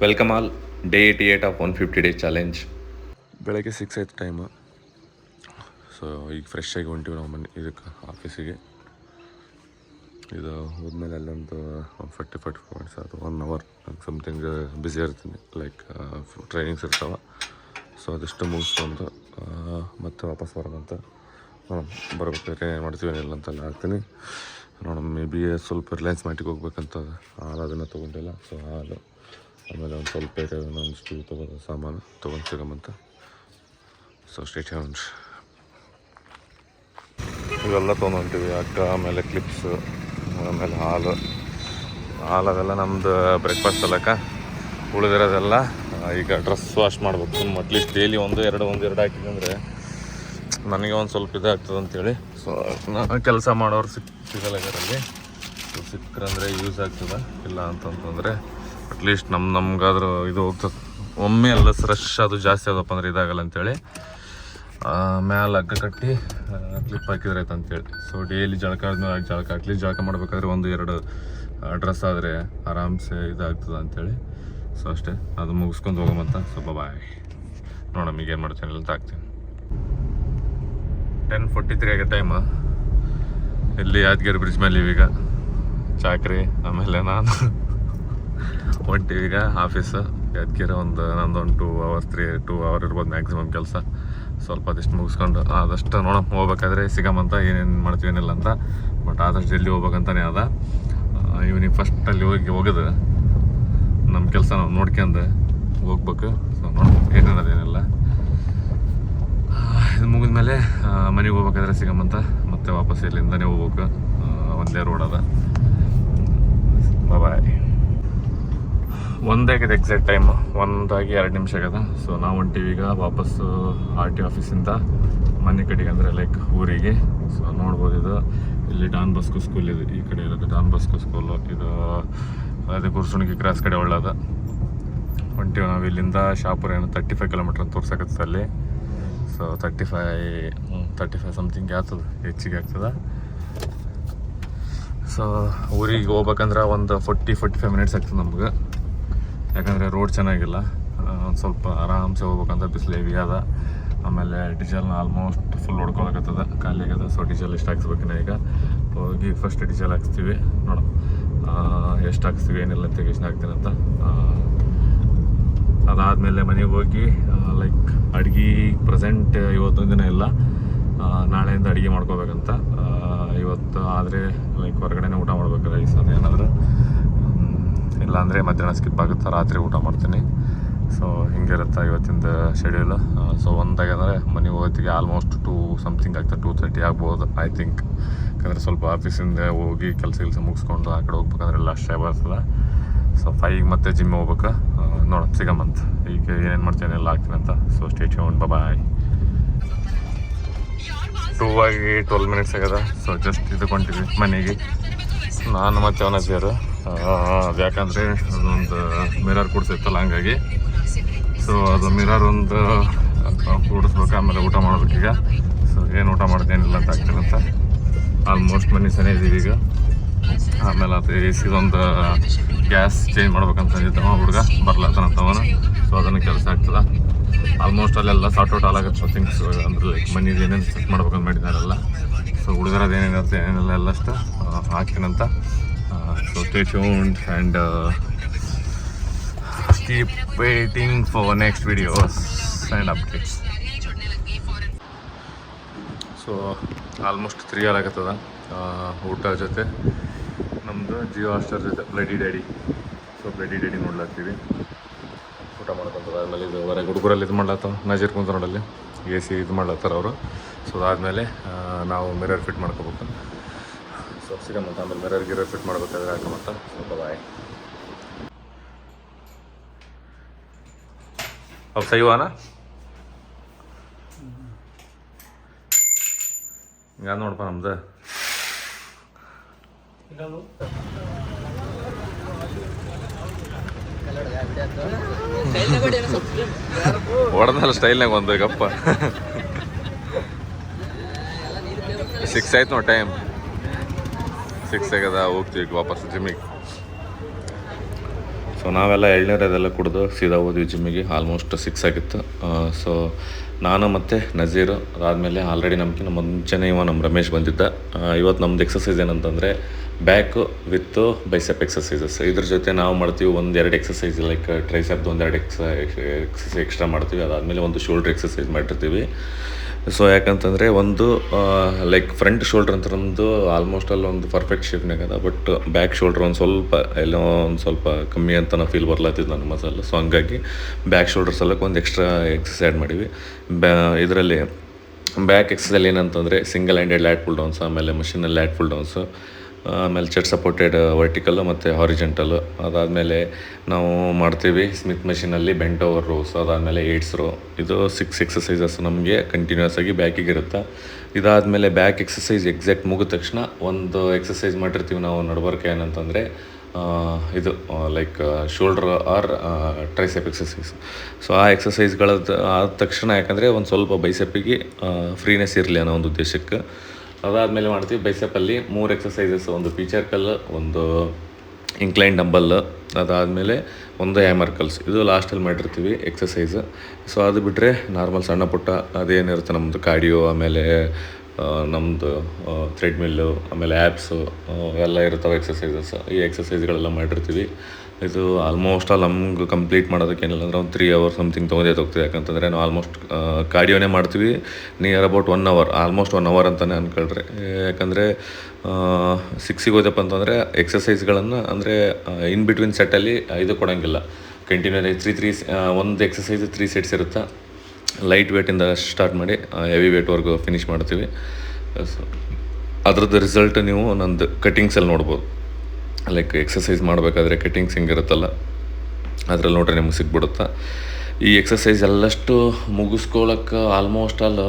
Welcome all. Day 88 of 150 days challenge. ಬೆಳಗ್ಗೆ 6 ಆಯ್ತು time. So ಈಗ ಫ್ರೆಶ್ ಆಗಿ ಹೊಂಟಿವಿ ನಾವು ಇದಕ್ಕೆ ಆಫೀಸಿಗೆ. ಇದು ಹೋದ್ಮೇಲೆ ಅಲ್ಲೊಂದು 40 ಮಿನಿಟ್ಸ್ ಅದು 1 ಅವರ್ ಸಮಥಿಂಗ್ ಬ್ಯುಸಿ ಇರ್ತೀನಿ, ಲೈಕ್ ಟ್ರೈನಿಂಗ್ಸ್ ಇರ್ತಾವೆ. ಸೊ ಅದಷ್ಟು ಮುಗಿಸ್ಕೊಂಡು ಮತ್ತೆ ವಾಪಸ್ ಬರೋದಂತ ಬರ್ಬೇಕಾದ್ರೆ ಏನು ಮಾಡ್ತೀವಿ ಏನಿಲ್ಲ ಅಂತೆಲ್ಲ ಹಾಕ್ತೀನಿ. ನೋಡೋಣ, ಮೇ ಬಿ ಸ್ವಲ್ಪ ರಿಲಯನ್ಸ್ ಮಾರ್ಟಿಗೆ ಹೋಗ್ಬೇಕಂತ ಹಾಲು ಅದನ್ನು ತೊಗೊಂಡಿಲ್ಲ. ಸೊ ಹಾಲು ಆಮೇಲೆ ಒಂದು ಸ್ವಲ್ಪ ಒಂದಿಷ್ಟು ತೊಗೊಳ್ಳೋ ಸಾಮಾನು ತೊಗೊಂಡು ಸಿಗಮಂತ. ಸೊ ಸ್ಟೇಟ್ ಹೌಂಡ್ಸ್ ಇವೆಲ್ಲ ತೊಗೊಂಡಿವಿ. ಅಕ್ಕ ಆಮೇಲೆ ಕ್ಲಿಪ್ಸು ಆಮೇಲೆ ಹಾಲು ಅವೆಲ್ಲ ನಮ್ಮದು ಬ್ರೇಕ್ಫಾಸ್ಟ್ ಅಲ್ಲಕ್ಕ. ಉಳಿದಿರೋದೆಲ್ಲ ಈಗ ಡ್ರೆಸ್ ವಾಶ್ ಮಾಡಬೇಕು. ಅಟ್ಲೀಸ್ಟ್ ಡೈಲಿ ಒಂದು ಎರಡು ಹಾಕಿದಂದರೆ ನನಗೆ ಒಂದು ಸ್ವಲ್ಪ ಇದಾಗ್ತದೆ ಅಂತೇಳಿ. ಸೊ ನಾನು ಕೆಲಸ ಮಾಡೋರು ಸಿಗಲ್ಲ ಇದರಲ್ಲಿ. ಸೊ ಸಿಕ್ಕರಂದರೆ ಯೂಸ್ ಆಗ್ತದೆ, ಇಲ್ಲ ಅಂತಂತಂದರೆ ಅಟ್ಲೀಸ್ಟ್ ನಮ್ಗಾದ್ರೂ ಇದು ಹೋಗ್ತದೆ. ಒಮ್ಮೆ ಎಲ್ಲ ರಶ್ ಅದು ಜಾಸ್ತಿ ಆದಪ್ಪ ಅಂದರೆ ಇದಾಗಲ್ಲ ಅಂತೇಳಿ ಮ್ಯಾಲೆ ಹಗ್ಗ ಕಟ್ಟಿ ಕ್ಲಿಪ್ ಹಾಕಿದ್ರೆ ಆಯ್ತು ಅಂತೇಳಿ. ಸೊ ಡೈಲಿ ಜಳಕ ಆದ್ಮೇಲೆ ಅಟ್ಲೀಸ್ಟ್ ಜಳಕ ಮಾಡಬೇಕಾದ್ರೆ 1-2 ಡ್ರೆಸ್ ಆದರೆ ಆರಾಮ್ಸೆ ಇದಾಗ್ತದೆ ಅಂಥೇಳಿ. ಸೊ ಅಷ್ಟೇ, ಅದು ಮುಗಿಸ್ಕೊಂಡು ಹೋಗಮಂತ. ಸ್ವಲ್ಪ ಬಾಯ್ ನೋಡೋಣ ಈಗ ಏನು ಮಾಡ್ತೀನಿ ಅಂತ ಹಾಕ್ತೀನಿ. 10:43 ಆಗೋ ಟೈಮು. ಇಲ್ಲಿ ಯಾದಗಿರಿ ಬ್ರಿಡ್ಜ್ ಮೇಲೆ ಇವೀಗ ಚಾಕ್ರಿ ಆಮೇಲೆ ನಾನು ಹೊಂಟಿವಿ ಈಗ ಆಫೀಸು ಯಾದಗಿರಿ. ನಂದೊಂದು 2 ಅವರ್ ಇರ್ಬೋದು ಮ್ಯಾಕ್ಸಿಮಮ್ ಕೆಲಸ. ಸ್ವಲ್ಪ ಅದಿಷ್ಟು ಮುಗಿಸ್ಕೊಂಡು ಆದಷ್ಟು ನೋಡೋಣ ಹೋಗ್ಬೇಕಾದ್ರೆ ಸಿಗಮಂತ, ಏನೇನು ಮಾಡ್ತೀವಿ ಏನಿಲ್ಲ ಅಂತ. ಬಟ್ ಆದಷ್ಟು ಜಲ್ದಿ ಹೋಗ್ಬೇಕಂತಾನೆ ಅದ. ಈವ್ನಿಂಗ್ ಫಸ್ಟ್ ಅಲ್ಲಿ ಹೋಗೋದು ನಮ್ಮ ಕೆಲಸ ನಾವು ನೋಡ್ಕೊಂಡು ಹೋಗ್ಬೇಕು. ಸೊ ನೋಡೋಣ ಏನೇನದೇನಿಲ್ಲ. ಇದು ಮುಗಿದ್ಮೇಲೆ ಮನೆಗೆ ಹೋಗ್ಬೇಕಾದ್ರೆ ಸಿಗಮಂತ. ಮತ್ತೆ ವಾಪಸ್ ಇಲ್ಲಿಂದನೇ ಹೋಗ್ಬೇಕು, ಒಂದೇ ರೋಡ್ ಅದ. ಬಾಯ್. 1 ಆಗಿದೆ ಎಕ್ಸಾಕ್ಟ್ ಟೈಮು, 1:02 ಆಗದ. ಸೊ ನಾವು ಹೊಂಟೀವಿ ಈಗ ವಾಪಸ್ಸು RT ಆಫೀಸಿಂದ ಮನೆ ಕಡೆಗೆ, ಅಂದರೆ ಲೈಕ್ ಊರಿಗೆ. ಸೊ ನೋಡ್ಬೋದು, ಇದು ಇಲ್ಲಿ ಡಾನ್ ಬಾಸ್ಕೋ ಸ್ಕೂಲ್ ಇದೆ, ಈ ಕಡೆ ಇರೋದು ಡಾನ್ ಬಾಸ್ಕೋ ಸ್ಕೂಲು. ಇದು ಅದೇ ಗುರ್ಸುಣಿಗೆ ಕ್ರಾಸ್ ಕಡೆ ಒಳ್ಳೇದ. ಹೊಂಟೀವಿ ನಾವು ಇಲ್ಲಿಂದ. ಶಾಪುರ ಏನು 35 ಕಿಲೋಮೀಟ್ರ್ ಅಂತ ತೋರ್ಸಕತ್ತದ ಅಲ್ಲಿ. ಸೊ 35 ಸಮಥಿಂಗ್ ಆಗ್ತದೆ, ಹೆಚ್ಚಿಗೆ ಆಗ್ತದೆ. ಸೊ ಊರಿಗೆ ಹೋಗ್ಬೇಕಂದ್ರೆ ಒಂದು 40-45 ಮಿನಿಟ್ಸ್ ಆಗ್ತದೆ ನಮ್ಗೆ. ಯಾಕಂದರೆ ರೋಡ್ ಚೆನ್ನಾಗಿಲ್ಲ, ಒಂದು ಸ್ವಲ್ಪ ಆರಾಮ್ಸೆ ಹೋಗ್ಬೇಕಂತ. ಬಿಸಿಲು ಹೆವಿ ಅದ. ಆಮೇಲೆ ಡೀಸೆಲ್ನ ಆಲ್ಮೋಸ್ಟ್ ಫುಲ್ ಹೊಡ್ಕೊಳಕತ್ತದ, ಖಾಲಿ ಆಗ್ಯದ. ಸೊ ಡೀಸೆಲ್ ಎಷ್ಟು ಹಾಕ್ಸ್ಬೇಕಿನ ಈಗ ಹೋಗಿ ಫಸ್ಟ್ ಡೀಸೆಲ್ ಹಾಕ್ಸ್ತೀವಿ. ನೋಡೋಣ ಎಷ್ಟು ಹಾಕ್ಸ್ತೀವಿ ಏನಿಲ್ಲ ಅಂತ ಎಷ್ಟು ಹಾಕ್ತೀನಿ ಅಂತ. ಅದಾದಮೇಲೆ ಮನೆಗೆ ಹೋಗಿ ಲೈಕ್ ಅಡುಗೆ ಪ್ರೆಸೆಂಟ್ ಇವತ್ತೊಂದು ದಿನ ಇಲ್ಲ, ನಾಳೆಯಿಂದ ಅಡುಗೆ ಮಾಡ್ಕೋಬೇಕಂತ. ಇವತ್ತು ಆದರೆ ಲೈಕ್ ಹೊರಗಡೆನೇ ಊಟ ಮಾಡ್ಬೇಕು, ರೈಸ್ ಅದೇನಾದರೂ. ಇಲ್ಲಾಂದರೆ ಮಧ್ಯಾಹ್ನ ಸ್ಕಿಪ್ ಆಗುತ್ತೆ, ರಾತ್ರಿ ಊಟ ಮಾಡ್ತೀನಿ. ಸೊ ಹಿಂಗಿರುತ್ತೆ ಇವತ್ತಿಂದ ಶೆಡ್ಯೂಲು. ಸೊ 1 ಅಂದರೆ ಮನೆಗೆ ಹೋಗೋತ್ತಿಗೆ ಆಲ್ಮೋಸ್ಟ್ 2 ಸಮಥಿಂಗ್ ಆಗ್ತದೆ, 2:30 ಆಗ್ಬೋದು ಐ ಥಿಂಕ್. ಯಾಕಂದರೆ ಸ್ವಲ್ಪ ಆಫೀಸಿಂದ ಹೋಗಿ ಕೆಲಸ ಮುಗಿಸ್ಕೊಂಡು ಆ ಕಡೆ ಹೋಗ್ಬೇಕಂದ್ರೆ ಎಲ್ಲ ಅಷ್ಟೇ ಬರ್ತದೆ. ಸೊ 5 ಮತ್ತೆ ಜಿಮ್ ಹೋಗ್ಬೇಕು. ನೋಡೋಣ ಸಿಗಮಂತ ಈಗ ಏನೇನು ಮಾಡ್ತೀನಿ ಎಲ್ಲ ಆಗ್ತೀನಿ ಅಂತ. ಸೊ ಸ್ಟೇಟ್ ಹೌಂಡ್, ಬಾಯ್. 2:12 ಮಿನಿಟ್ಸ್ ಆಗ್ಯದ. ಸೊ ಜಸ್ಟ್ ಇದಕ್ಕೊಂಟಿದ್ವಿ ಮನೆಗೆ, ನಾನು ಮತ್ತು ಅವನ ಸೇರು. ಅದು ಯಾಕಂದರೆ ಅದೊಂದು ಮಿರರ್ ಕೂಡಿಸಿತ್ತಲ್ಲ, ಹಂಗಾಗಿ. ಸೊ ಅದು ಮಿರರ್ ಒಂದು ಕೂಡಿಸ್ಬೇಕು, ಆಮೇಲೆ ಊಟ ಮಾಡ್ಬೇಕೀಗ. ಸೊ ಏನು ಊಟ ಮಾಡ್ತೇನಿಲ್ಲ ಅಂತ ಆಗ್ತೀನಂತ. ಆಲ್ಮೋಸ್ಟ್ ಮನೆ ಸನೇ ಇದ್ದೀವಿ ಈಗ. ಆಮೇಲೆ ಅದು ಇದೊಂದು ಗ್ಯಾಸ್ ಚೇಂಜ್ ಮಾಡ್ಬೇಕಂತ ಹುಡುಗ ಬರ್ಲತ್ತನಂತವನು. ಸೊ ಅದನ್ನು ಕೆಲಸ ಆಗ್ತದೆ. ಆಲ್ಮೋಸ್ಟ್ ಅಲ್ಲೆಲ್ಲ ಸಾರ್ಟ್ ಔಟ್ ಆಲಾಗತ್ತೆ ಥಿಂಗ್ಸ್, ಅಂದರೆ ಲೈಕ್ ಮನೇದು ಏನೇನು ಸೆಟ್ ಮಾಡ್ಬೇಕಂತ ಮಾಡಿದ್ದಾರೆಲ್ಲ. ಸೊ ಉಳಿದಿರೋದು ಏನೇನಿರುತ್ತೆ ಏನೆಲ್ಲ ಎಲ್ಲಷ್ಟು ಹಾಕ್ತೀನಂತ. So stay tuned and keep waiting for next videos and updates. So almost 3 hours ಆಗತ್ತದ. ಊಟ ಜೊತೆ ನಮ್ಮದು ಜಿಯೋ ಹಾಟ್‌ಸ್ಟಾರ್ ಜೊತೆ Bloody Daddy. So Bloody Daddy ನೋಡ್ಲಾಗ್ತೀವಿ, ಊಟ ಮಾಡ್ಕೊಂತದ. ಆದಮೇಲೆ ಇದು ಹೊರಗೆ ಹುಡುಗರಲ್ಲಿ ಇದು ಮಾಡ್ಲತ್ತಾವ, ನಜೀರ್ ಕುಂತ ನೋಡಲ್ಲಿ AC ಇದು ಮಾಡ್ಲತ್ತಾರ ಅವರು. ಸೊ ಅದಾದಮೇಲೆ ನಾವು ಮಿರರ್ ಫಿಟ್ ಮಾಡ್ಕೋಬೇಕು. ಸೊ ಸಿಗಮಂತ ಆಮೇಲೆ ಮಿರರ್ ಫಿಟ್ ಮಾಡ್ಬೇಕಾದ್ರೆ ಹಾಕಮಂತ. ಸ್ವಲ್ಪ ಬಾಯ್. अब सही हुआ ना? ಹಿಂಗ ನೋಡಪ್ಪ ನಮ್ದು. ಹೊಡೆದಲ್ಲ ಸ್ಟೈಲ್ನಾಗ ಒಂದು ಗಪ್ಪ. 6 ಆಯ್ತು ನೋಡಿ ಟೈಮ್. 6 ಆಗ್ಯದ, ಹೋಗ್ತೀವಿ ವಾಪಸ್ ಜಿಮ್ಮಿಗೆ. ಸೊ ನಾವೆಲ್ಲ ಎಳ್ನೀರು ಅದೆಲ್ಲ ಕುಡಿದು ಸೀದಾ ಹೋದ್ವಿ ಜಿಮ್ಮಿಗೆ. ಆಲ್ಮೋಸ್ಟ್ 6 ಆಗಿತ್ತು. ಸೊ ನಾನು ಮತ್ತು ನಜೀರು ಅದಾದಮೇಲೆ ಆಲ್ರೆಡಿ ನಮ್ಗಿಂತ ಮುಂಚೆನೇ ನಮ್ಮ ರಮೇಶ್ ಬಂದಿದ್ದ. ಇವತ್ತು ನಮ್ಮದು ಎಕ್ಸಸೈಸ್ ಏನಂತಂದರೆ ಬ್ಯಾಕು ವಿತ್ತು ಬೈಸೆಪ್ ಎಕ್ಸಸೈಸಸ್. ಇದ್ರ ಜೊತೆ ನಾವು ಮಾಡ್ತೀವಿ 1-2 ಎಕ್ಸಸೈಸ್, ಲೈಕ್ ಟ್ರೈಸೆಪ್ದು 1-2 ಎಕ್ಸಸೈಸ್ ಎಕ್ಸ್ಟ್ರಾ ಮಾಡ್ತೀವಿ. ಅದಾದಮೇಲೆ ಒಂದು ಶೋಲ್ಡ್ರ್ ಎಕ್ಸಸೈಸ್ ಮಾಡಿರ್ತೀವಿ. ಸೊ ಯಾಕಂತಂದರೆ ಒಂದು ಲೈಕ್ ಫ್ರಂಟ್ ಶೋಲ್ಡ್ರ್ ಅಂತ ನಮ್ಮದು ಆಲ್ಮೋಸ್ಟ್ ಅಲ್ಲಿ ಒಂದು ಪರ್ಫೆಕ್ಟ್ ಶೇಪ್ನಾಗ ಅದ. ಬಟ್ ಬ್ಯಾಕ್ ಶೋಲ್ಡ್ರ್ ಒಂದು ಸ್ವಲ್ಪ ಎಲ್ಲೋ ಒಂದು ಸ್ವಲ್ಪ ಕಮ್ಮಿ ಅಂತ ನಾವು ಫೀಲ್ ಬರ್ಲತ್ತಿದ್ದು ನನ್ನ ಮಸಲ್. ಸೊ ಹಂಗಾಗಿ ಬ್ಯಾಕ್ ಶೋಲ್ಡ್ರ್ ಸಲಕ್ಕೆ ಒಂದು ಎಕ್ಸ್ಟ್ರಾ ಎಕ್ಸಸೈಸ್ ಆ್ಯಡ್ ಮಾಡಿವಿ. ಇದರಲ್ಲಿ ಬ್ಯಾಕ್ ಎಕ್ಸಸೈಸ್ ಏನಂತಂದರೆ ಸಿಂಗಲ್ ಹ್ಯಾಂಡೆಡ್ ಲ್ಯಾಟ್ ಪುಲ್ ಡೌನ್ಸ್, ಆಮೇಲೆ ಮಷಿನಲ್ಲಿ ಲ್ಯಾಟ್ ಪುಲ್ ಡೌನ್ಸು, ಆಮೇಲೆ ಚೆಸ್ಟ್ ಸಪೋರ್ಟೆಡ್ ವರ್ಟಿಕಲ್ಲು ಮತ್ತು ಹಾರಿಜೆಂಟಲ್ಲು. ಅದಾದಮೇಲೆ ನಾವು ಮಾಡ್ತೀವಿ ಸ್ಮಿತ್ ಮೆಷಿನಲ್ಲಿ ಬೆಂಟ್ ಓವರ್ ರೋಸ್, ಅದಾದಮೇಲೆ 8 ರೋ. ಇದು 6 ಎಕ್ಸಸೈಸಸ್ ನಮಗೆ ಕಂಟಿನ್ಯೂಸ್ ಆಗಿ ಬ್ಯಾಕಿಗೆ ಇರುತ್ತೆ. ಇದಾದಮೇಲೆ ಬ್ಯಾಕ್ ಎಕ್ಸಸೈಸ್ ಎಕ್ಸಾಕ್ಟ್ ಮುಗಿದ ತಕ್ಷಣ ಒಂದು ಎಕ್ಸಸೈಸ್ ಮಾಡಿರ್ತೀವಿ ನಾವು ನಡ್ಬರ್ಕೆ, ಏನಂತಂದರೆ ಇದು like shoulder or tricep exercise. So ಆ ಎಕ್ಸಸೈಸ್ಗಳದ್ದು ಆದ ತಕ್ಷಣ ಯಾಕಂದರೆ ಒಂದು ಸ್ವಲ್ಪ ಬೈಸೆಪ್ಪಿಗೆ ಫ್ರೀನೆಸ್ ಇರಲಿ ಅನ್ನೋ ಒಂದು ಉದ್ದೇಶಕ್ಕೆ ಅದಾದಮೇಲೆ ಮಾಡ್ತೀವಿ. ಬೈಸೆಪ್ಪಲ್ಲಿ 3 ಎಕ್ಸಸೈಸಸ್, ಒಂದು ಪೀಚರ್ ಕಲ್ಲು, ಒಂದು ಇಂಕ್ಲೈನ್ ಡಂಬಲ್, ಅದಾದಮೇಲೆ ಒಂದು ಹ್ಯಾಮರ್ ಕಲ್ಸ್. ಇದು ಲಾಸ್ಟಲ್ಲಿ ಮಾಡಿರ್ತೀವಿ ಎಕ್ಸಸೈಸ್. ಸೊ ಅದು ಬಿಟ್ಟರೆ ನಾರ್ಮಲ್ ಸಣ್ಣ ಪುಟ್ಟ ಅದೇನಿರುತ್ತೆ ನಮ್ಮದು ಕಾರ್ಡಿಯೋ, ಆಮೇಲೆ ನಮ್ಮದು ಥ್ರೆಡ್ಮಿಲ್ಲು, ಆಮೇಲೆ ಆ್ಯಪ್ಸು ಎಲ್ಲ ಇರ್ತವೆ ಎಕ್ಸಸೈಸಸ್. ಈ ಎಕ್ಸಸೈಸ್ಗಳೆಲ್ಲ ಮಾಡಿರ್ತೀವಿ. ಇದು ಆಲ್ಮೋಸ್ಟ್ ಆಲ್ ನಮ್ಗೆ ಕಂಪ್ಲೀಟ್ ಮಾಡೋದಕ್ಕೆ ಏನಿಲ್ಲ ಅಂದರೆ ಒಂದು 3 hours ಸಮಥಿಂಗ್ ತೊಗೊಂಡೇ ಯಾಕಂತಂದರೆ ನಾವು ಆಲ್ಮೋಸ್ಟ್ ಕಾರ್ಡಿಯೋನೇ ಮಾಡ್ತೀವಿ near about 1 hour, almost 1 hour ಅಂತಲೇ ಅಂದ್ಕೊಳ್ರಿ. ಯಾಕಂದರೆ 6ಗೆ ಹೋದಪ್ಪ ಅಂತಂದರೆ ಎಕ್ಸಸೈಸ್ಗಳನ್ನು ಅಂದರೆ ಇನ್ ಬಿಟ್ವೀನ್ ಸೆಟ್ಟಲ್ಲಿ ಇದು ಕೊಡೋಂಗಿಲ್ಲ. ಕಂಟಿನ್ಯೂ 3 ಒಂದು ಎಕ್ಸಸೈಸ್ 3 ಸೆಟ್ಸ್ ಇರುತ್ತೆ. ಲೈಟ್ ವೇಟಿಂದ ಸ್ಟಾರ್ಟ್ ಮಾಡಿ ಹೆವಿ ವೇಟ್ವರೆಗೂ ಫಿನಿಷ್ ಮಾಡ್ತೀವಿ. ಸೊ ಅದ್ರದ್ದು ರಿಸಲ್ಟ್ ನೀವು ನಂದು ಕಟಿಂಗ್ಸಲ್ಲಿ ನೋಡ್ಬೋದು. ಲೈಕ್ ಎಕ್ಸಸೈಸ್ ಮಾಡಬೇಕಾದ್ರೆ ಕಟಿಂಗ್ಸ್ ಹಿಂಗಿರುತ್ತಲ್ಲ, ಅದ್ರಲ್ಲಿ ನೋಡ್ರಿ ನಿಮ್ಗೆ ಸಿಗ್ಬಿಡುತ್ತೆ. ಈ ಎಕ್ಸಸೈಸ್ ಎಲ್ಲಷ್ಟು ಮುಗಿಸ್ಕೊಳ್ಳೋಕ್ಕೆ almost all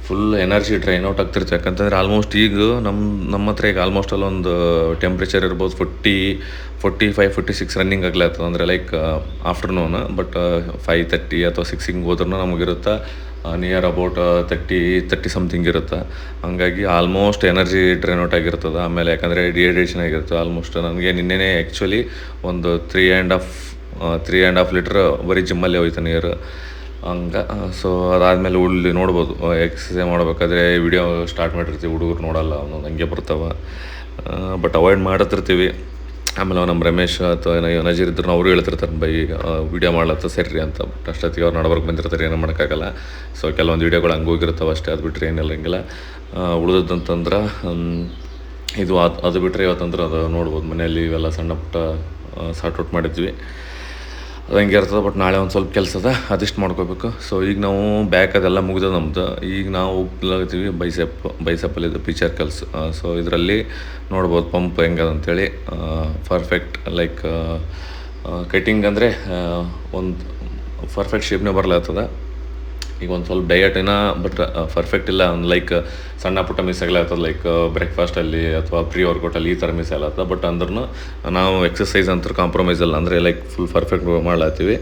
full energy drain out ಆಗ್ತಿರ್ತೀವಿ. ಯಾಕಂತಂದರೆ ಆಲ್ಮೋಸ್ಟ್ ಈಗ ನಮ್ಮ ಹತ್ರ ಈಗ ಆಲ್ಮೋಸ್ಟ್ ಅಲ್ಲಿ ಒಂದು ಟೆಂಪ್ರೇಚರ್ ಇರ್ಬೋದು 45-46 ರನ್ನಿಂಗ್ ಆಗ್ಲಾಗ್ತದೆ. ಅಂದರೆ ಲೈಕ್ ಆಫ್ಟರ್ನೂನ್. ಬಟ್ 5:30 ಅಥವಾ 6 ಹಿಂಗೆ ಹೋದ್ರೂ ನಮಗಿರುತ್ತೆ ನಿಯರ್ ಅಬೌಟ್ 30 ಸಮಥಿಂಗ್ ಇರುತ್ತೆ. ಹಂಗಾಗಿ ಆಲ್ಮೋಸ್ಟ್ ಎನರ್ಜಿ ಡ್ರೈನ್ ಔಟ್ ಆಗಿರ್ತದೆ. ಆಮೇಲೆ ಯಾಕಂದರೆ ಡಿಹೈಡ್ರೇಷನ್ ಆಗಿರುತ್ತೆ. ಆಲ್ಮೋಸ್ಟ್ ನನಗೆ ನಿನ್ನೆನೇ ಆ್ಯಕ್ಚುಲಿ ಒಂದು 3.5 ಲೀಟ್ರ್ ಬರೀ ಜಿಮ್ಮಲ್ಲಿ ಹೋಯ್ತು ನೀರು ಹಂಗೆ. ಸೊ ಅದಾದಮೇಲೆ ಉಳ್ಳಿ ನೋಡ್ಬೋದು ಎಕ್ಸಸೈಸ್ ಮಾಡಬೇಕಾದ್ರೆ ವಿಡಿಯೋ ಸ್ಟಾರ್ಟ್ ಮಾಡಿರ್ತೀವಿ, ಹುಡುಗರು ನೋಡೋಲ್ಲ, ಒಂದೊಂದು ಹಂಗೆ ಬರ್ತಾವೆ. ಬಟ್ ಅವಾಯ್ಡ್ ಮಾಡ್ತಿರ್ತೀವಿ. ಆಮೇಲೆ ನಮ್ಮ ರಮೇಶ್ ಅಥವಾ ನಜೀರ್ ಇದ್ರು ಅವ್ರು ಹೇಳ್ತಿರ್ತಾರೆ ಬೈ ವೀಡಿಯೋ ಮಾಡ್ಲತ್ತ ಸರಿ ಅಂತ. ಬಟ್ ಅಷ್ಟೊತ್ತಿಗೆ ಅವ್ರು ನಡ್ಬರ್ಕ್ ಬಂದಿರ್ತಾರೆ, ಏನೂ ಮಾಡೋಕ್ಕಾಗಲ್ಲ. ಸೊ ಕೆಲವೊಂದು ವೀಡಿಯೋಗಳು ಹಂಗೆ ಹೋಗಿರ್ತಾವೆ ಅಷ್ಟೇ. ಅದು ಬಿಟ್ಟರೆ ಏನಿಲ್ಲ ಹಂಗಿಲ್ಲ. ಉಳಿದದಂತಂದ್ರೆ ಇದು ಅದು ಬಿಟ್ಟರೆ ಇವತ್ತಂದ್ರೆ ಅದು ನೋಡ್ಬೋದು ಮನೆಯಲ್ಲಿ ಇವೆಲ್ಲ ಸಣ್ಣ ಪುಟ್ಟ ಸಾರ್ಟ್ ಔಟ್ ಮಾಡಿದ್ವಿ. ಅದು ಹಂಗೆ ಇರ್ತದೆ. ಬಟ್ ನಾಳೆ ಒಂದು ಸ್ವಲ್ಪ ಕೆಲಸ ಅದ, ಅದಿಷ್ಟು ಮಾಡ್ಕೋಬೇಕು. ಸೊ ಈಗ ನಾವು ಬ್ಯಾಕ್ ಅದೆಲ್ಲ ಮುಗಿದ ನಮ್ಮದು. ಈಗ ನಾವು ಹೋಗ್ತೀವಿ ಬೈಸೆಪ್ಪಲ್ಲಿ ಇದು ಪಿಚರ್ ಕಲ್ಸ್. ಸೊ ಇದರಲ್ಲಿ ನೋಡ್ಬೋದು ಪಂಪ್ ಹೆಂಗದ ಅಂಥೇಳಿ ಪರ್ಫೆಕ್ಟ್ ಲೈಕ್ ಕಟಿಂಗ್ ಅಂದರೆ ಒಂದು ಪರ್ಫೆಕ್ಟ್ ಶೇಪ್ನೇ ಬರ್ಲಾಗ್ತದೆ. ಈಗ ಒಂದು ಸ್ವಲ್ಪ ಡಯಟಿನ ಬಟ್ ಪರ್ಫೆಕ್ಟ್ ಇಲ್ಲ, ಒಂದು ಲೈಕ್ ಸಣ್ಣ ಪುಟ್ಟ ಮಿಸ್ ಆಗ್ಲಾಗ್ತದೆ. ಲೈಕ್ ಬ್ರೇಕ್ಫಾಸ್ಟಲ್ಲಿ ಅಥವಾ ಪ್ರೀ ವರ್ಕೌಟಲ್ಲಿ ಈ ಥರ ಮಿಸ್ ಆಗ್ಲಾಗ್ತದೆ. ಬಟ್ ಅಂದ್ರೂ ನಾವು ಎಕ್ಸಸೈಸ್ ಅಂತ ಕಾಂಪ್ರಮೈಸ್ ಅಲ್ಲ, ಅಂದರೆ ಲೈಕ್ ಫುಲ್ ಪರ್ಫೆಕ್ಟ್ ಮಾಡ್ಲಾಗ್ತೀವಿ.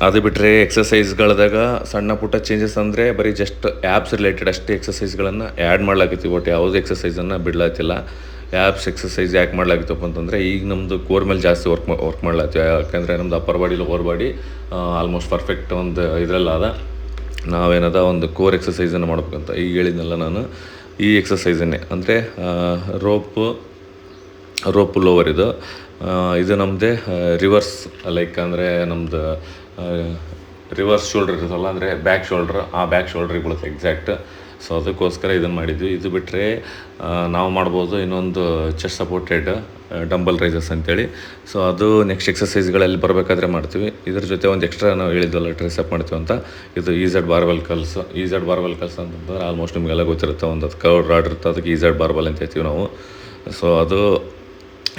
ಅದು ಬಿಟ್ಟರೆ ಎಕ್ಸಸೈಸ್ಗಳದಾಗ ಸಣ್ಣ ಪುಟ್ಟ ಚೇಂಜಸ್ ಅಂದರೆ ಬರೀ ಜಸ್ಟ್ ಆ್ಯಪ್ಸ್ ರಿಲೇಟೆಡ್ ಅಷ್ಟೇ ಎಕ್ಸಸೈಸ್ಗಳನ್ನು ಆ್ಯಡ್ ಮಾಡ್ಲಾಕತ್ತೀವಿ. ಬಟ್ ಯಾವುದೇ ಎಕ್ಸಸೈಸನ್ನು ಬಿಡ್ಲಾತಿಲ್ಲ. ಆ್ಯಪ್ಸ್ ಎಕ್ಸಸೈಸ್ ಯಾಕೆ ಮಾಡ್ಲಾಗಿತ್ತಪ್ಪ ಅಂತಂದರೆ ಈಗ ನಮ್ಮದು ಕೋರ್ ಮೇಲೆ ಜಾಸ್ತಿ ವರ್ಕ್ ಮಾಡ್ಲಾಗ್ತೀವಿ. ಯಾಕಂದರೆ ನಮ್ಮದು upper body lower body almost perfect ಒಂದು ಇದರಲ್ಲಾದ. ನಾವೇನದ ಒಂದು ಕೋರ್ ಎಕ್ಸಸೈಸನ್ನು ಮಾಡ್ಬೇಕಂತ ಈಗ ಹೇಳಿದ್ನಲ್ಲ ನಾನು. ಈ ಎಕ್ಸಸೈಸನ್ನೇ ಅಂದರೆ ರೋಪ್ ಲೋವರ್ ಇದು ನಮ್ಮದೇ ರಿವರ್ಸ್ ಲೈಕ್ ಅಂದರೆ ನಮ್ಮದು ರಿವರ್ಸ್ ಶೋಲ್ಡ್ರ್ ಇರುತ್ತಲ್ಲ, ಅಂದರೆ ಬ್ಯಾಕ್ ಶೋಲ್ಡ್ರಿಗೆ ಬೀಳುತ್ತೆ ಎಕ್ಸಾಕ್ಟ್. ಸೊ ಅದಕ್ಕೋಸ್ಕರ ಇದನ್ನು ಮಾಡಿದ್ವಿ. ಇದು ಬಿಟ್ಟರೆ ನಾವು ಮಾಡ್ಬೋದು ಇನ್ನೊಂದು ಚೆಸ್ಟ್ ಸಪೋರ್ಟೆಡ್ ಡಂಬಲ್ ರೈಸಸ್ ಅಂತೇಳಿ. ಸೊ ಅದು ನೆಕ್ಸ್ಟ್ ಎಕ್ಸಸೈಸ್ಗಳಲ್ಲಿ ಬರಬೇಕಾದ್ರೆ ಮಾಡ್ತೀವಿ. ಇದ್ರ ಜೊತೆ ಒಂದು ಎಕ್ಸ್ಟ್ರಾ ನಾವು ಹೇಳಿದ್ವಲ್ಲ ಟ್ರೈಸೆಪ್ ಮಾಡ್ತೀವಿ ಅಂತ, ಇದು EZ ಬಾರ್ಬೆಲ್ ಕಲ್ಸ್. EZ ಬಾರ್ಬೆಲ್ ಕಲ್ಸ್ ಅಂತಂದ್ರೆ ಆಲ್ಮೋಸ್ಟ್ ನಿಮಗೆಲ್ಲ ಗೊತ್ತಿರುತ್ತೆ, ಒಂದು ಅದು ಕರ್ವ್ ರಾಡ್ ಇರುತ್ತೆ, ಅದಕ್ಕೆ EZ ಬಾರ್ಬೆಲ್ ಅಂತ ಹೇಳ್ತೀವಿ ನಾವು. ಸೊ ಅದು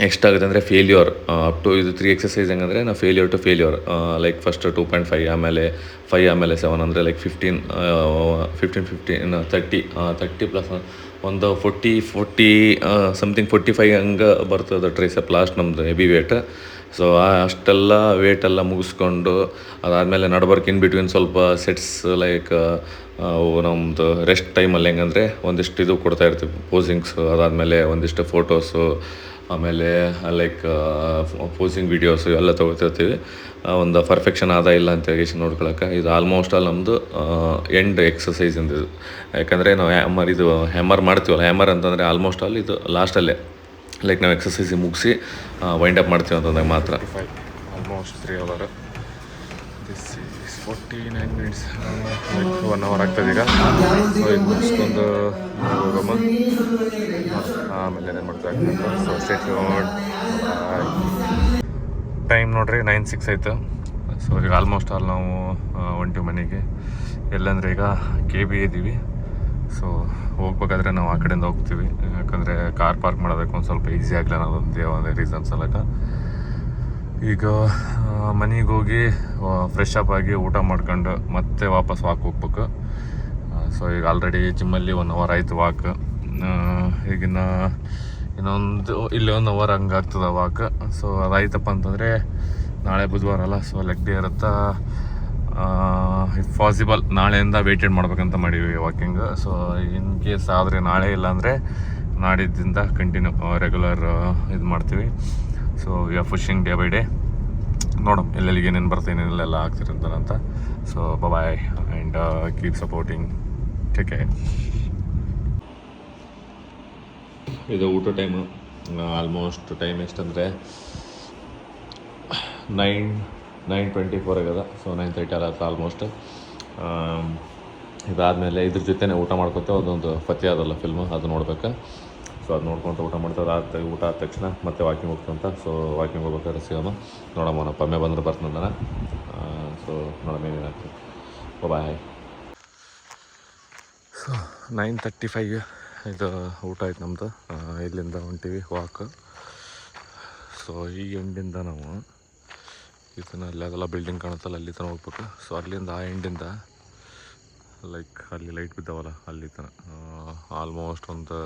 ಎಷ್ಟಾಗುತ್ತೆ ಅಂದರೆ ಫೇಲ್ಯೂರ್ ಅಪ್ ಟು ಇದು 3 ಎಕ್ಸಸೈಸ್ ಹೆಂಗಂದರೆ ನಾವು failure to failure like first 2.5 ಆಮೇಲೆ 5 ಆಮೇಲೆ 7 ಅಂದರೆ ಲೈಕ್ 15 30 ಪ್ಲಸ್ ಒಂದು 40 ಸಮಥಿಂಗ್ 45 ಹಂಗೆ ಬರ್ತದೆ ಟ್ರೈಸೆಪ್ ಲಾಸ್ಟ್ ನಮ್ಮದು ಹೆವಿ ವೇಟ್. ಸೊ ಅಷ್ಟೆಲ್ಲ ವೇಟೆಲ್ಲ ಮುಗಿಸ್ಕೊಂಡು ಅದಾದಮೇಲೆ ನಡ್ಬರ್ಕ್ ಇನ್ ಬಿಟ್ವೀನ್ ಸ್ವಲ್ಪ ಸೆಟ್ಸ್ ಲೈಕ್ ನಮ್ಮದು ರೆಸ್ಟ್ ಟೈಮಲ್ಲಿ ಹೆಂಗಂದರೆ ಒಂದಿಷ್ಟು ಇದು ಕೊಡ್ತಾಯಿರ್ತೀವಿ ಪೋಸಿಂಗ್ಸು, ಅದಾದಮೇಲೆ ಒಂದಿಷ್ಟು ಫೋಟೋಸು, ಆಮೇಲೆ ಲೈಕ್ ಪೋಸಿಂಗ್ ವೀಡಿಯೋಸು ಎಲ್ಲ ತೊಗೊತಿರ್ತೀವಿ. ಒಂದು ಪರ್ಫೆಕ್ಷನ್ ಆದ ಇಲ್ಲ ಅಂತ ಹೇಳಿ ನೋಡ್ಕೊಳಕ್ಕೆ ಇದು ಆಲ್ಮೋಸ್ಟ್ ಆಲ್ ನಮ್ಮದು ಎಂಡ್ ಎಕ್ಸಸೈಸ್ ಇದು. ಯಾಕಂದರೆ ನಾವು ಹ್ಯಾಮರ್ ಮಾಡ್ತೀವಲ್ಲ, ಹ್ಯಾಮರ್ ಅಂತಂದರೆ ಆಲ್ಮೋಸ್ಟ್ ಆಲ್ ಇದು ಲಾಸ್ಟಲ್ಲೇ ಲೈಕ್ ನಾವು ಎಕ್ಸಸೈಸ್ ಮುಗಿಸಿ ವೈಂಡ್ ಅಪ್ ಮಾಡ್ತೀವಿ ಅಂತಂದಾಗ ಮಾತ್ರ. Almost 3 hours. This is 49 minutes, like 1 hour ಆಗ್ತದೆ ಈಗ. ಸೊ ಇದು ಮುಗಿಸ್ಕೊಂಡು ಹೋಗಮ್ಮ, ಆಮೇಲೆ ಏನೇನು ಮಾಡ್ತೀವಿ. ಸೊ ಸ್ಟೇಟ್ ಟೈಮ್ ನೋಡ್ರಿ 9:06 ಆಯಿತು. ಸೊ ಈಗ ಆಲ್ಮೋಸ್ಟ್ ಆಲ್ ನಾವು ಹೊಂಟಿವಿ ಮನೆಗೆ. ಎಲ್ಲಂದರೆ ಈಗ KB ಇದ್ದೀವಿ. ಸೊ ಹೋಗ್ಬೇಕಾದ್ರೆ ನಾವು ಆ ಕಡೆಯಿಂದ ಹೋಗ್ತೀವಿ, ಯಾಕಂದರೆ ಕಾರ್ ಪಾರ್ಕ್ ಮಾಡೋದಕ್ಕೆ ಒಂದು ಸ್ವಲ್ಪ ಈಸಿ ಆಗಲಿ ಅನ್ನೋದೊಂದೇ ಒಂದು ರೀಸನ್ಸ್ ಅಲ್ಲಕ. ಈಗ ಮನೆಗೆ ಹೋಗಿ ಫ್ರೆಶ್ ಅಪ್ ಆಗಿ ಊಟ ಮಾಡ್ಕೊಂಡು ಮತ್ತೆ ವಾಪಸ್ ವಾಕ್ ಹೋಗ್ಬೇಕು. ಸೊ ಈಗ ಆಲ್ರೆಡಿ ಜಿಮ್ಮಲ್ಲಿ 1 hour ಆಯಿತು ವಾಕ್. ಈಗಿನ ಇನ್ನೊಂದು ಇಲ್ಲಿ 1 hour ಹಂಗೆ ಆಗ್ತದೆ ವಾಕ್. ಸೊ ಅದಾಯ್ತಪ್ಪ ಅಂತಂದರೆ ನಾಳೆ ಬುಧವಾರ ಅಲ್ಲ, ಸೊ ಲೆಗ್ ಡೇ ಇರುತ್ತೆ. ಇಫ್ ಪಾಸಿಬಲ್ ನಾಳೆಯಿಂದ ವೇಟೆಡ್ ಮಾಡ್ಬೇಕಂತ ಮಾಡೀವಿ ವಾಕಿಂಗ್. ಸೊ ಇನ್ ಕೇಸ್ ಆದರೆ ನಾಳೆ ಇಲ್ಲಾಂದರೆ ನಾಡಿದ್ದಿಂದ ಕಂಟಿನ್ಯೂ ರೆಗ್ಯುಲರ್ ಇದು ಮಾಡ್ತೀವಿ. So we are pushing day by day. ನೋಡೋಣ ಎಲ್ಲೆಲ್ಲಿಗೆ ಏನೇನು ಬರ್ತೇನೆ ಏನೆಲ್ಲ ಆಗ್ತಿರಂತಾನೆ ಅಂತ. So bye and keep supporting. Take care. ಇದು ಊಟ ಟೈಮು. ಆಲ್ಮೋಸ್ಟ್ ಟೈಮ್ ಎಷ್ಟಂದರೆ 9:24 ಆಗ್ಯದ. ಸೊ 9:30 ಆಗತ್ತೆ ಆಲ್ಮೋಸ್ಟ್. ಇದಾದಮೇಲೆ ಇದ್ರ ಜೊತೆನೇ ಊಟ ಮಾಡ್ಕೊತೇವೆ. ಅದೊಂದು ಫತಿ ಅದಲ್ಲ ಫಿಲ್ಮು, ಅದು ನೋಡ್ಬೇಕು. ಸೊ ಅದು ನೋಡ್ಕೊತ ಊಟ ಮಾಡ್ತದೆ. ಊಟ ಆದ ತಕ್ಷಣ ಮತ್ತೆ ವಾಕಿಂಗ್ ಹೋಗ್ತಂತ. ಸೊ ವಾಕಿಂಗ್ ಹೋಗ್ಬೇಕಾದ್ರೆ ಸಿಗಮ್ಮ, ನೋಡಮ್ಮ. ಪಮ್ಮೆ ಬಂದರೆ ಬರ್ತಂದಾನ. ಸೊ ನೋಡಮ್ಮ ಏನೇನಾಗ್ತದೆ. ಬಾಯ್. ಸೊ 9:35 ಇದು ಊಟ ಆಯ್ತು ನಮ್ಮದು. ಇಲ್ಲಿಂದ ಹೊಂಟೀವಿ ವಾಕ್. ಸೊ ಈ ಎಂಡಿಂದ ನಾವು ಇದನ್ನು ಅಲ್ಲಿ ಅದೆಲ್ಲ ಬಿಲ್ಡಿಂಗ್ ಕಾಣುತ್ತಲ್ಲ, ಅಲ್ಲಿ ತನಕ ಹೋಗ್ಬೇಕು. ಸೊ ಅಲ್ಲಿಂದ ಆ ಎಂಡಿಂದ ಲೈಕ್ ಅಲ್ಲಿ ಲೈಟ್ ಬಿದ್ದಾವಲ್ಲ ಅಲ್ಲಿ ತನಕ ಆಲ್ಮೋಸ್ಟ್ ಒಂದು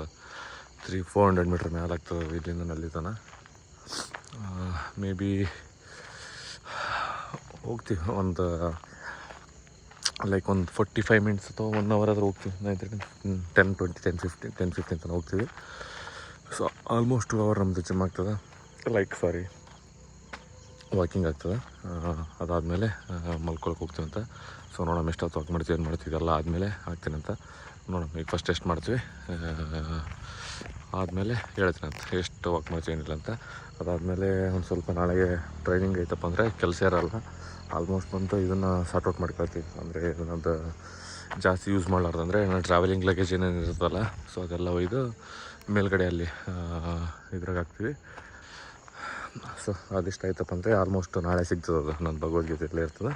300-400 ಮೀಟ್ರ್ ಮೇಲೆ ಆಗ್ತದೆ ಇಲ್ಲಿಂದ ಅಲ್ಲಿ ತನಕ. ಮೇ ಬಿ ಹೋಗ್ತೀವಿ ಒಂದು ಲೈಕ್ ಒಂದು 45 minutes ಅಥವಾ 1 hour ಆದರೂ ಹೋಗ್ತೀವಿ. 10-15 ತನಕ ಹೋಗ್ತೀವಿ. ಸೊ ಆಲ್ಮೋಸ್ಟ್ 2 hour ನಮ್ಮದು ಜಿಮ್ ಆಗ್ತದೆ, ವಾಕಿಂಗ್ ಆಗ್ತದೆ. ಅದಾದಮೇಲೆ ಮಲ್ಕೊಳಕ್ಕೆ ಹೋಗ್ತೀವಿ ಅಂತ. ಸೊ ನೋಡೋಣ ಎಷ್ಟೊತ್ತು ವಾಕ್ ಮಾಡ್ತೀವಿ, ಏನು ಮಾಡ್ತೀವಿ, ಎಲ್ಲ ಆದಮೇಲೆ ಆಗ್ತೀನಿ ಅಂತ ನೋಡೋಣ. ಈಗ ಫಸ್ಟ್ ಟೆಸ್ಟ್ ಮಾಡ್ತೀವಿ, ಆದಮೇಲೆ ಹೇಳ್ತೀನಿ ಅಂತ ಎಷ್ಟು ವಾಕ್ ಮಾಡ್ತೀವಿ ಏನಿಲ್ಲ ಅಂತ. ಅದಾದಮೇಲೆ ಒಂದು ಸ್ವಲ್ಪ ನಾಳೆಗೆ ಟ್ರೈನಿಂಗ್ ಐತಪ್ಪ ಅಂದರೆ ಕೆಲಸ ಇರಲ್ಲ. ಆಲ್ಮೋಸ್ಟ್ ಬಂತು ಇದನ್ನು ಸಾರ್ಟ್ ಔಟ್ ಮಾಡ್ಕೊಳ್ತೀವಿ. ಅಂದರೆ ಇದನ್ನದು ಜಾಸ್ತಿ ಯೂಸ್ ಮಾಡಲಾರ್ದಂದರೆ ನಾನು ಟ್ರಾವೆಲಿಂಗ್ ಲಗೇಜ್ ಏನೇನು ಇರುತ್ತಲ್ಲ, ಸೊ ಅದೆಲ್ಲ ಒಯ್ದು ಮೇಲ್ಗಡೆ ಅಲ್ಲಿ ಇದ್ರಾಗ ಹಾಕ್ತೀವಿ. ಸೊ ಅದಿಷ್ಟು ಆಯ್ತಪ್ಪ ಅಂದರೆ ಆಲ್ಮೋಸ್ಟ್ ನಾಳೆ ಸಿಗ್ತದೆ. ಅದು ನನ್ನ ಭಗವದ್ಗೀತೆ ಇಲ್ಲೇ ಇರ್ತದೆ.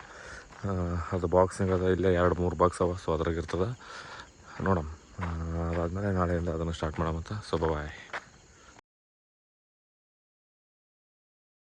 ಅದು ಬಾಕ್ಸಿಂಗ್ ಅದ ಇಲ್ಲೇ 2-3 ಬಾಕ್ಸ್ ಅವ. ಸೊ ಅದ್ರಾಗ ಇರ್ತದೆ. ನೋಡಮ್ಮ. ಅದಾದಮೇಲೆ ನಾಳೆಯಿಂದ ಅದನ್ನು ಸ್ಟಾರ್ಟ್ ಮಾಡೋಮಂತ. So bye.